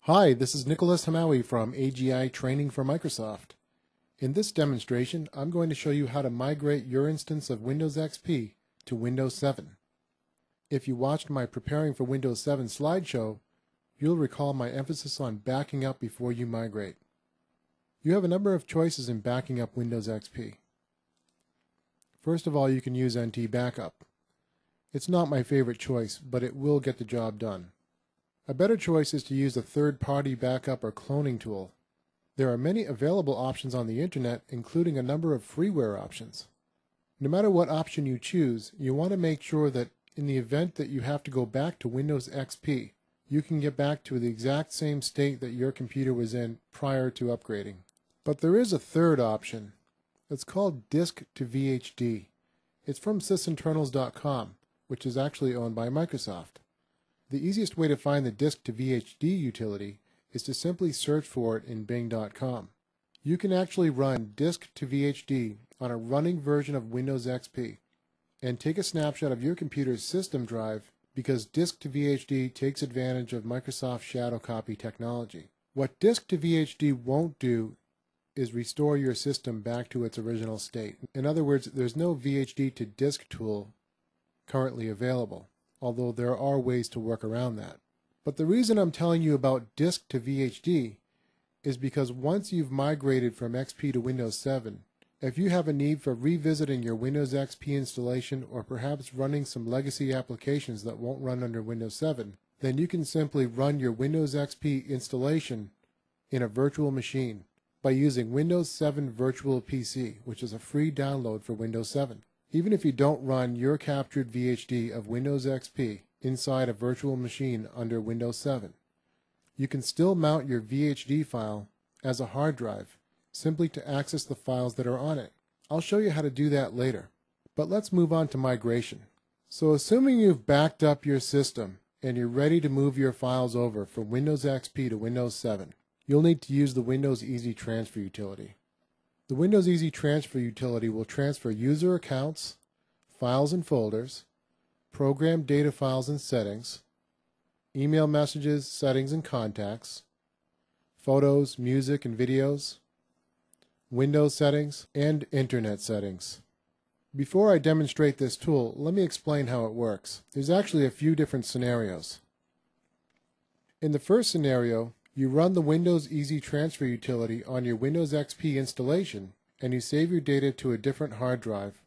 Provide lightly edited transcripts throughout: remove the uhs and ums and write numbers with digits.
Hi, this is Nicholas Hamawi from AGI Training for Microsoft. In this demonstration, I'm going to show you how to migrate your instance of Windows XP to Windows 7. If you watched my Preparing for Windows 7 slideshow, you'll recall my emphasis on backing up before you migrate. You have a number of choices in backing up Windows XP. First of all, you can use NT Backup. It's not my favorite choice, but it will get the job done. A better choice is to use a third-party backup or cloning tool. There are many available options on the internet, including a number of freeware options. No matter what option you choose, you want to make sure that in the event that you have to go back to Windows XP, you can get back to the exact same state that your computer was in prior to upgrading. But there is a third option. It's called Disk to VHD. It's from sysinternals.com, which is actually owned by Microsoft. The easiest way to find the Disk to VHD utility is to simply search for it in Bing.com. You can actually run Disk to VHD on a running version of Windows XP and take a snapshot of your computer's system drive because Disk to VHD takes advantage of Microsoft Shadow Copy technology. What Disk to VHD won't do is restore your system back to its original state. In other words, there's no VHD to disk tool currently available, although there are ways to work around that. But the reason I'm telling you about Disk to VHD is because once you've migrated from XP to Windows 7, if you have a need for revisiting your Windows XP installation or perhaps running some legacy applications that won't run under Windows 7, then you can simply run your Windows XP installation in a virtual machine by using Windows 7 Virtual PC, which is a free download for Windows 7. Even if you don't run your captured VHD of Windows XP inside a virtual machine under Windows 7, you can still mount your VHD file as a hard drive simply to access the files that are on it. I'll show you how to do that later. But let's move on to migration. So assuming you've backed up your system and you're ready to move your files over from Windows XP to Windows 7, you'll need to use the Windows Easy Transfer utility. The Windows Easy Transfer utility will transfer user accounts, files and folders, program data files and settings, email messages, settings and contacts, photos, music and videos, Windows settings, and Internet settings. Before I demonstrate this tool, let me explain how it works. There's actually a few different scenarios. In the first scenario, you run the Windows Easy Transfer utility on your Windows XP installation and you save your data to a different hard drive,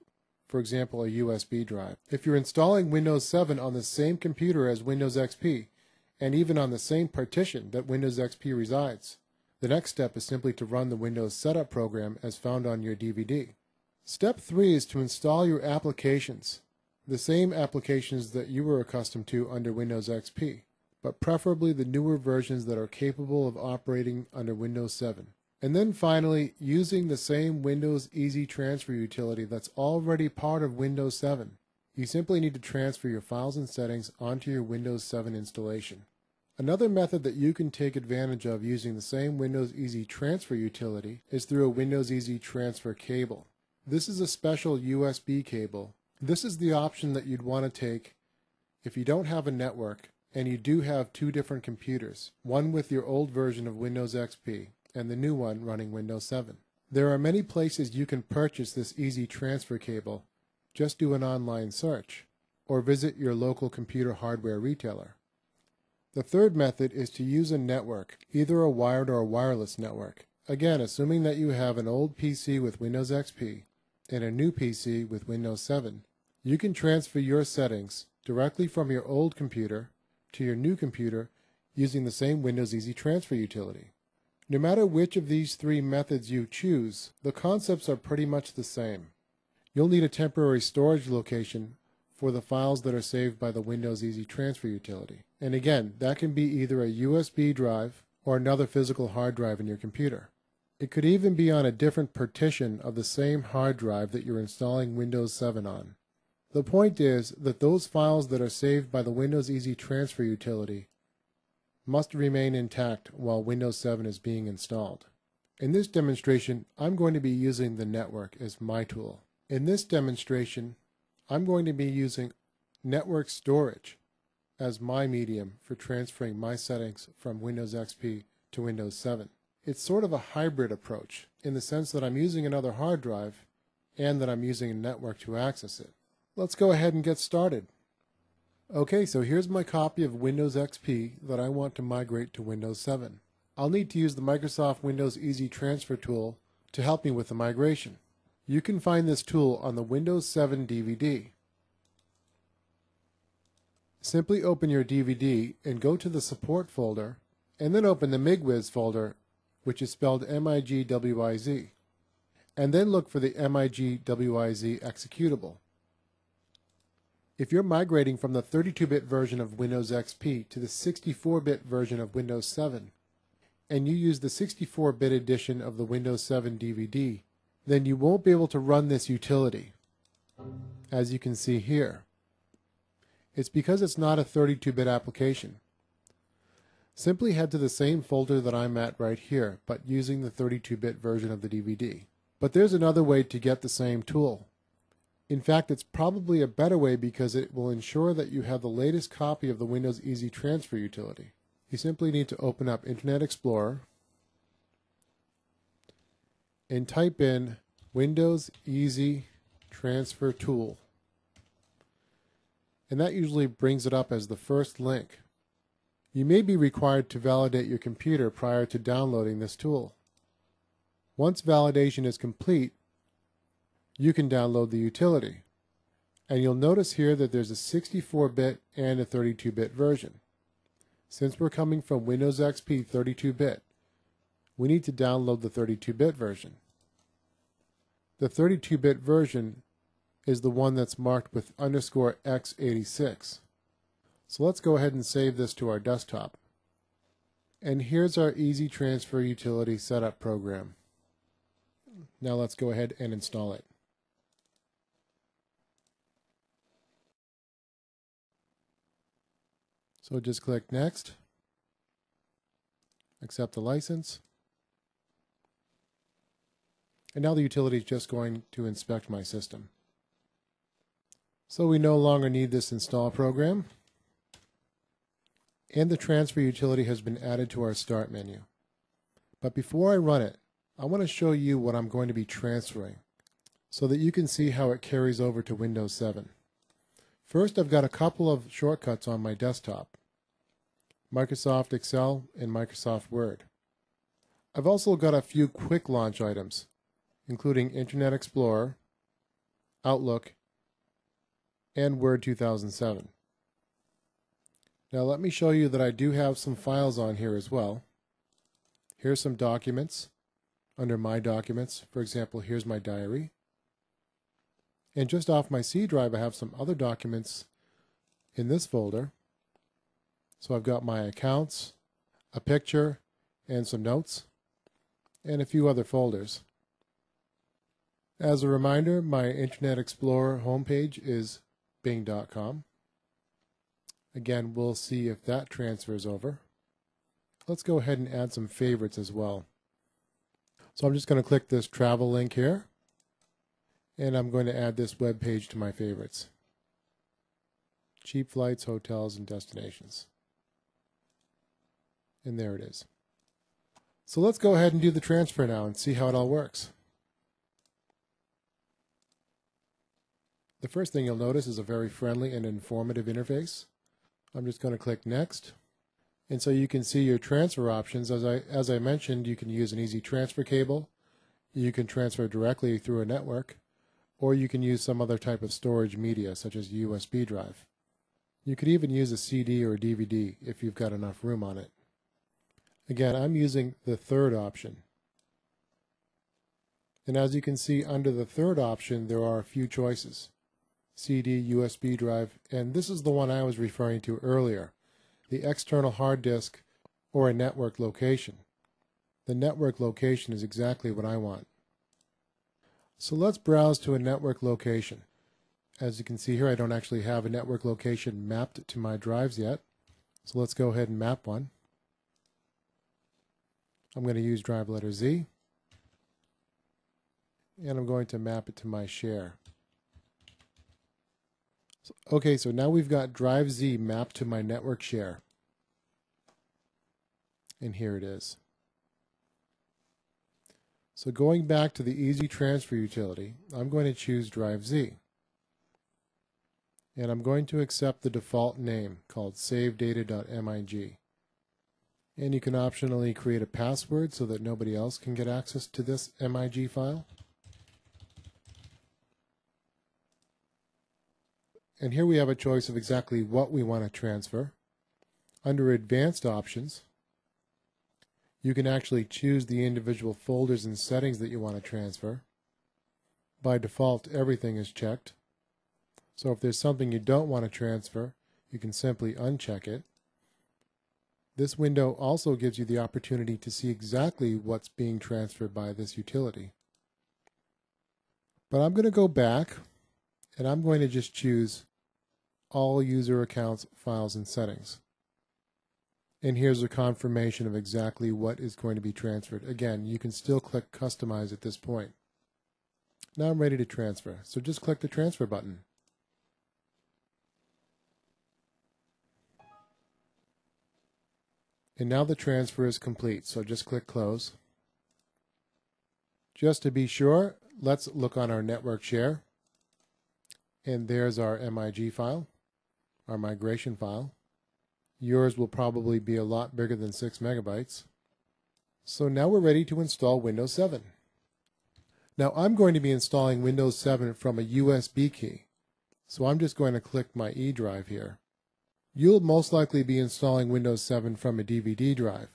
for example a USB drive. If you're installing Windows 7 on the same computer as Windows XP and even on the same partition that Windows XP resides, the next step is simply to run the Windows Setup program as found on your DVD. Step 3 is to install your applications, the same applications that you were accustomed to under Windows XP, but preferably the newer versions that are capable of operating under Windows 7. And then finally, using the same Windows Easy Transfer utility that's already part of Windows 7, you simply need to transfer your files and settings onto your Windows 7 installation. Another method that you can take advantage of using the same Windows Easy Transfer utility is through a Windows Easy Transfer cable. This is a special USB cable. This is the option that you'd want to take if you don't have a network and you do have two different computers, one with your old version of Windows XP and the new one running Windows 7. There are many places you can purchase this Easy Transfer cable. Just do an online search or visit your local computer hardware retailer. The third method is to use a network, either a wired or a wireless network. Again, assuming that you have an old PC with Windows XP and a new PC with Windows 7, you can transfer your settings directly from your old computer to your new computer using the same Windows Easy Transfer utility. No matter which of these three methods you choose, the concepts are pretty much the same. You'll need a temporary storage location for the files that are saved by the Windows Easy Transfer utility. And again, that can be either a USB drive or another physical hard drive in your computer. It could even be on a different partition of the same hard drive that you're installing Windows 7 on. The point is that those files that are saved by the Windows Easy Transfer utility must remain intact while Windows 7 is being installed. In this demonstration, I'm going to be using the network as my tool. In this demonstration, I'm going to be using network storage as my medium for transferring my settings from Windows XP to Windows 7. It's sort of a hybrid approach in the sense that I'm using another hard drive and that I'm using a network to access it. Let's go ahead and get started. Okay, so here's my copy of Windows XP that I want to migrate to Windows 7. I'll need to use the Microsoft Windows Easy Transfer tool to help me with the migration. You can find this tool on the Windows 7 DVD. Simply open your DVD and go to the Support folder, and then open the MIGWIZ folder, which is spelled MIGWIZ, and then look for the MIGWIZ executable. If you're migrating from the 32-bit version of Windows XP to the 64-bit version of Windows 7, and you use the 64-bit edition of the Windows 7 DVD, then you won't be able to run this utility, as you can see here. It's because it's not a 32-bit application. Simply head to the same folder that I'm at right here, but using the 32-bit version of the DVD. But there's another way to get the same tool. In fact, it's probably a better way because it will ensure that you have the latest copy of the Windows Easy Transfer utility. You simply need to open up Internet Explorer and type in Windows Easy Transfer Tool. And that usually brings it up as the first link. You may be required to validate your computer prior to downloading this tool. Once validation is complete, you can download the utility. And you'll notice here that there's a 64-bit and a 32-bit version. Since we're coming from Windows XP 32-bit, we need to download the 32-bit version. The 32-bit version is the one that's marked with _x86. So let's go ahead and save this to our desktop. And here's our Easy Transfer Utility Setup program. Now let's go ahead and install it. So just click Next, accept the license, and now the utility is just going to inspect my system. So we no longer need this install program, and the transfer utility has been added to our Start menu. But before I run it, I want to show you what I'm going to be transferring so that you can see how it carries over to Windows 7. First, I've got a couple of shortcuts on my desktop: Microsoft Excel and Microsoft Word. I've also got a few quick launch items, including Internet Explorer, Outlook, and Word 2007. Now let me show you that I do have some files on here as well. Here's some documents under My Documents. For example, here's my diary. And just off my C drive, I have some other documents in this folder. So I've got my accounts, a picture, and some notes, and a few other folders. As a reminder, my Internet Explorer homepage is bing.com. Again, we'll see if that transfers over. Let's go ahead and add some favorites as well. So I'm just going to click this travel link here, and I'm going to add this web page to my favorites. Cheap flights, hotels, and destinations. And there it is. So let's go ahead and do the transfer now and see how it all works. The first thing you'll notice is a very friendly and informative interface. I'm just going to click Next. And so you can see your transfer options. As I mentioned, you can use an easy transfer cable. You can transfer directly through a network, or you can use some other type of storage media, such as a USB drive. You could even use a CD or a DVD if you've got enough room on it. Again, I'm using the third option. And as you can see, under the third option, there are a few choices: CD, USB drive, and this is the one I was referring to earlier, the external hard disk or a network location. The network location is exactly what I want. So let's browse to a network location. As you can see here, I don't actually have a network location mapped to my drives yet. So let's go ahead and map one. I'm going to use drive letter Z, and I'm going to map it to my share. Okay, so now we've got Drive Z mapped to my network share. And here it is. So going back to the Easy Transfer utility, I'm going to choose Drive Z. And I'm going to accept the default name called savedata.mig. And you can optionally create a password so that nobody else can get access to this MIG file. And here we have a choice of exactly what we want to transfer. Under Advanced Options, you can actually choose the individual folders and settings that you want to transfer. By default, everything is checked. So if there's something you don't want to transfer, you can simply uncheck it. This window also gives you the opportunity to see exactly what's being transferred by this utility. But I'm going to go back and I'm going to just choose all user accounts, files, and settings. And here's a confirmation of exactly what is going to be transferred. Again, you can still click Customize at this point. Now I'm ready to transfer, so just click the Transfer button. And now the transfer is complete, so just click Close. Just to be sure, let's look on our network share. And there's our MIG file, our migration file. Yours will probably be a lot bigger than 6 megabytes. So now we're ready to install Windows 7. Now I'm going to be installing Windows 7 from a USB key. So I'm just going to click my E drive here. You'll most likely be installing Windows 7 from a DVD drive.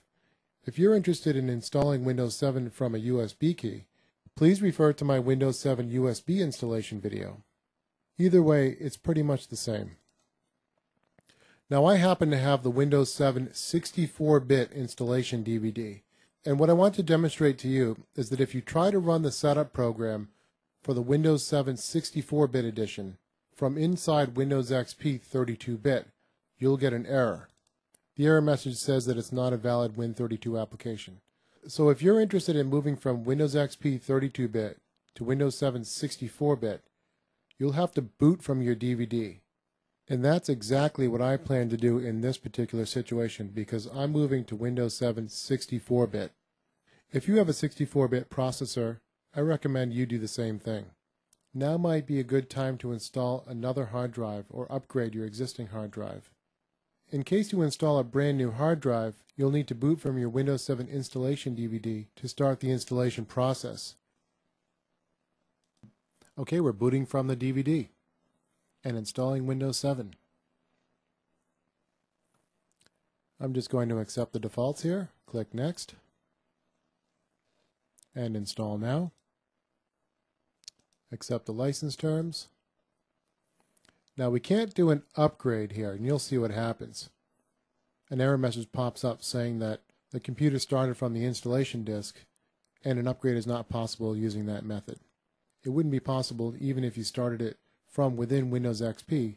If you're interested in installing Windows 7 from a USB key, please refer to my Windows 7 USB installation video. Either way, it's pretty much the same. Now I happen to have the Windows 7 64-bit installation DVD, and what I want to demonstrate to you is that if you try to run the setup program for the Windows 7 64-bit edition from inside Windows XP 32-bit, you'll get an error. The error message says that it's not a valid Win32 application. So if you're interested in moving from Windows XP 32-bit to Windows 7 64-bit, you'll have to boot from your DVD. And that's exactly what I plan to do in this particular situation because I'm moving to Windows 7 64-bit. If you have a 64-bit processor, I recommend you do the same thing. Now might be a good time to install another hard drive or upgrade your existing hard drive. In case you install a brand new hard drive, you'll need to boot from your Windows 7 installation DVD to start the installation process. Okay, we're booting from the DVD and installing Windows 7. I'm just going to accept the defaults here, click Next, and Install Now. Accept the license terms. Now we can't do an upgrade here, and you'll see what happens. An error message pops up saying that the computer started from the installation disk and an upgrade is not possible using that method. It wouldn't be possible even if you started it from within Windows XP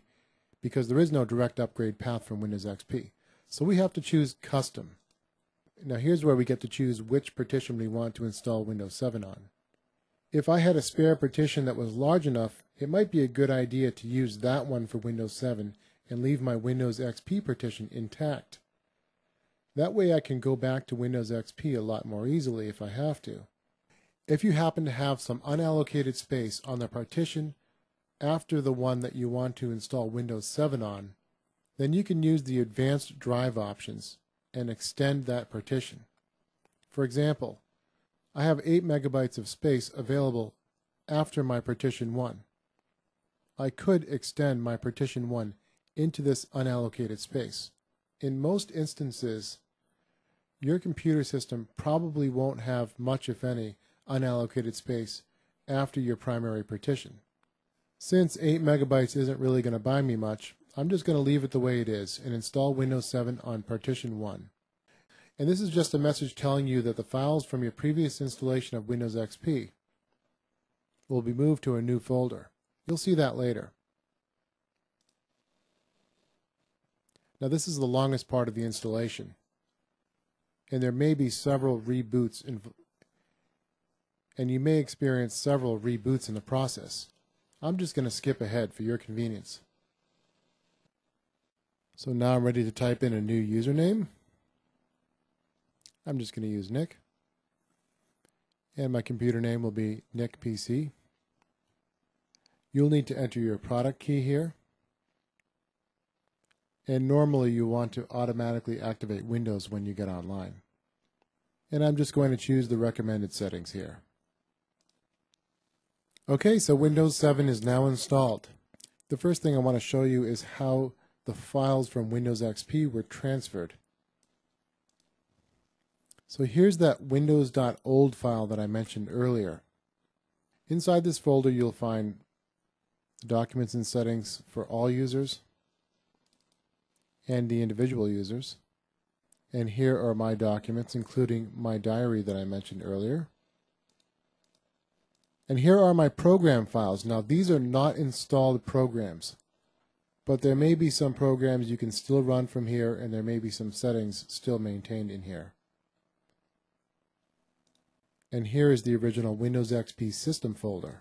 because there is no direct upgrade path from Windows XP. So we have to choose Custom. Now here's where we get to choose which partition we want to install Windows 7 on. If I had a spare partition that was large enough, it might be a good idea to use that one for Windows 7 and leave my Windows XP partition intact. That way I can go back to Windows XP a lot more easily if I have to. If you happen to have some unallocated space on the partition after the one that you want to install Windows 7 on, then you can use the advanced drive options and extend that partition. For example, I have 8 megabytes of space available after my partition 1. I could extend my partition 1 into this unallocated space. In most instances, your computer system probably won't have much, if any, unallocated space after your primary partition. Since 8 megabytes isn't really going to buy me much, I'm just going to leave it the way it is and install Windows 7 on partition 1. And this is just a message telling you that the files from your previous installation of Windows XP will be moved to a new folder. You'll see that later. Now this is the longest part of the installation, and there may be several reboots and you may experience several reboots in the process. I'm just going to skip ahead for your convenience. So now I'm ready to type in a new username. I'm just going to use Nick. And my computer name will be Nick PC. You'll need to enter your product key here. And normally you want to automatically activate Windows when you get online. And I'm just going to choose the recommended settings here. Okay, so Windows 7 is now installed. The first thing I want to show you is how the files from Windows XP were transferred. So here's that windows.old file that I mentioned earlier. Inside this folder you'll find the documents and settings for all users and the individual users. And here are my documents, including my diary that I mentioned earlier. And here are my program files. Now these are not installed programs, but there may be some programs you can still run from here, and there may be some settings still maintained in here. And here is the original Windows XP system folder.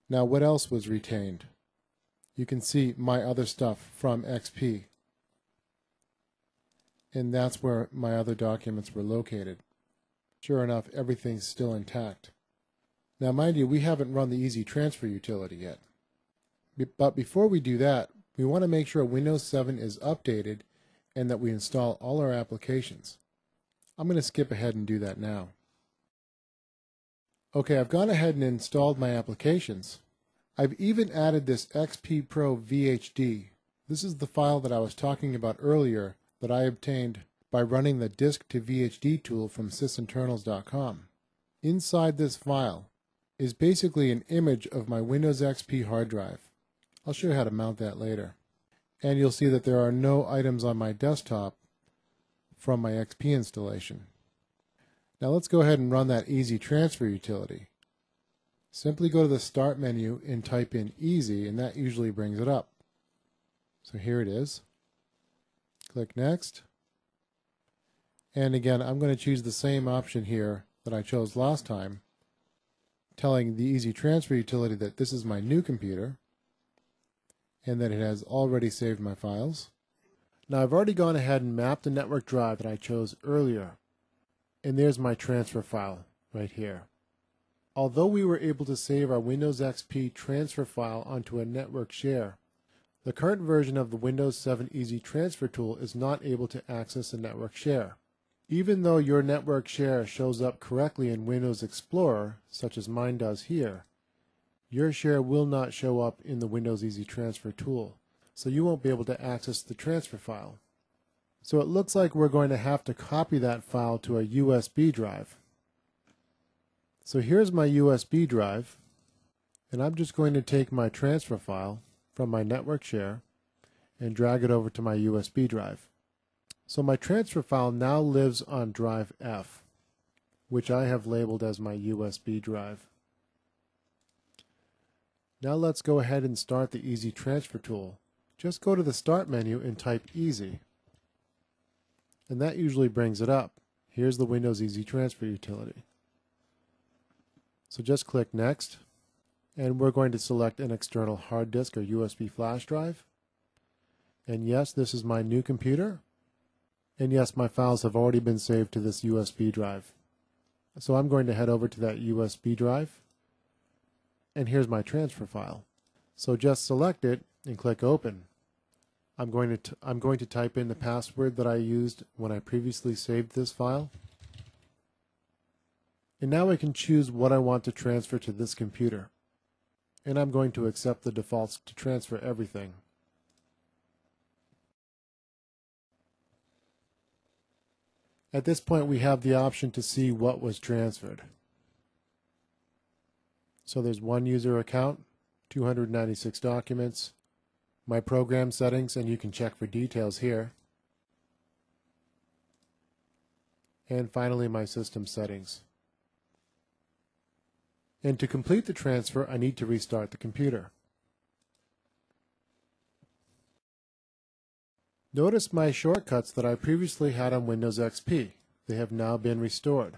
Now what else was retained? You can see my other stuff from XP. And that's where my other documents were located. Sure enough, everything's still intact. Now mind you, we haven't run the Easy Transfer utility yet. But before we do that, we want to make sure Windows 7 is updated and that we install all our applications. I'm going to skip ahead and do that now. Okay, I've gone ahead and installed my applications. I've even added this XP Pro VHD. This is the file that I was talking about earlier that I obtained by running the disk to VHD tool from sysinternals.com. Inside this file is basically an image of my Windows XP hard drive. I'll show you how to mount that later. And you'll see that there are no items on my desktop from my XP installation. Now let's go ahead and run that Easy Transfer utility. Simply go to the Start menu and type in Easy, and that usually brings it up. So here it is. Click Next. And again, I'm going to choose the same option here that I chose last time, telling the Easy Transfer utility that this is my new computer and that it has already saved my files. Now I've already gone ahead and mapped the network drive that I chose earlier. And there's my transfer file right here. Although we were able to save our Windows XP transfer file onto a network share, the current version of the Windows 7 Easy Transfer tool is not able to access a network share. Even though your network share shows up correctly in Windows Explorer, such as mine does here, your share will not show up in the Windows Easy Transfer tool, so you won't be able to access the transfer file. So it looks like we're going to have to copy that file to a USB drive. So here's my USB drive, and I'm just going to take my transfer file from my network share and drag it over to my USB drive. So my transfer file now lives on drive F, which I have labeled as my USB drive. Now let's go ahead and start the Easy Transfer tool. Just go to the Start menu and type Easy. And that usually brings it up. Here's the Windows Easy Transfer utility. So just click Next, and we're going to select an external hard disk or USB flash drive. And yes, this is my new computer. And yes, my files have already been saved to this USB drive. So I'm going to head over to that USB drive. And here's my transfer file. So just select it and click Open. I'm going to type in the password that I used when I previously saved this file. And now I can choose what I want to transfer to this computer. And I'm going to accept the defaults to transfer everything. At this point, we have the option to see what was transferred. So there's one user account, 296 documents, my program settings, and you can check for details here. And finally, my system settings. And to complete the transfer, I need to restart the computer. Notice my shortcuts that I previously had on Windows XP. They have now been restored.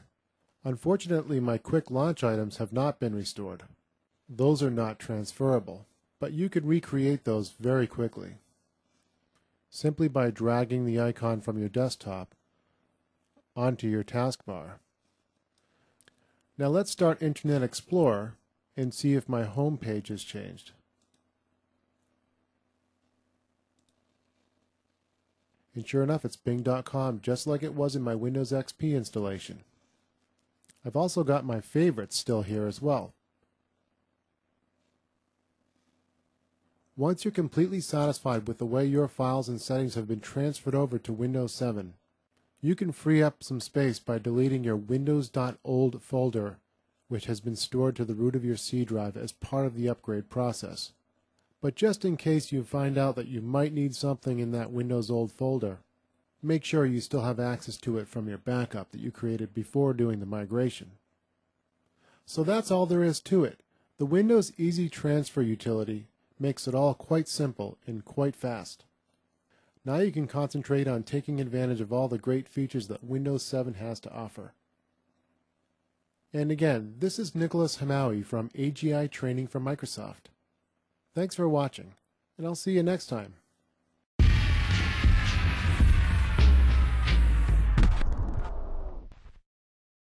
Unfortunately, my quick launch items have not been restored. Those are not transferable. but you could recreate those very quickly, simply by dragging the icon from your desktop onto your taskbar. Now let's start Internet Explorer and see if my home page has changed. And sure enough, it's bing.com, just like it was in my Windows XP installation. I've also got my favorites still here as well. Once you're completely satisfied with the way your files and settings have been transferred over to Windows 7, you can free up some space by deleting your windows.old folder, which has been stored to the root of your C drive as part of the upgrade process. But just in case you find out that you might need something in that Windows old folder, make sure you still have access to it from your backup that you created before doing the migration. So that's all there is to it. The Windows Easy Transfer utility makes it all quite simple and quite fast. Now you can concentrate on taking advantage of all the great features that Windows 7 has to offer. And again, this is Nicholas Hamaui from AGI Training for Microsoft. Thanks for watching, and I'll see you next time.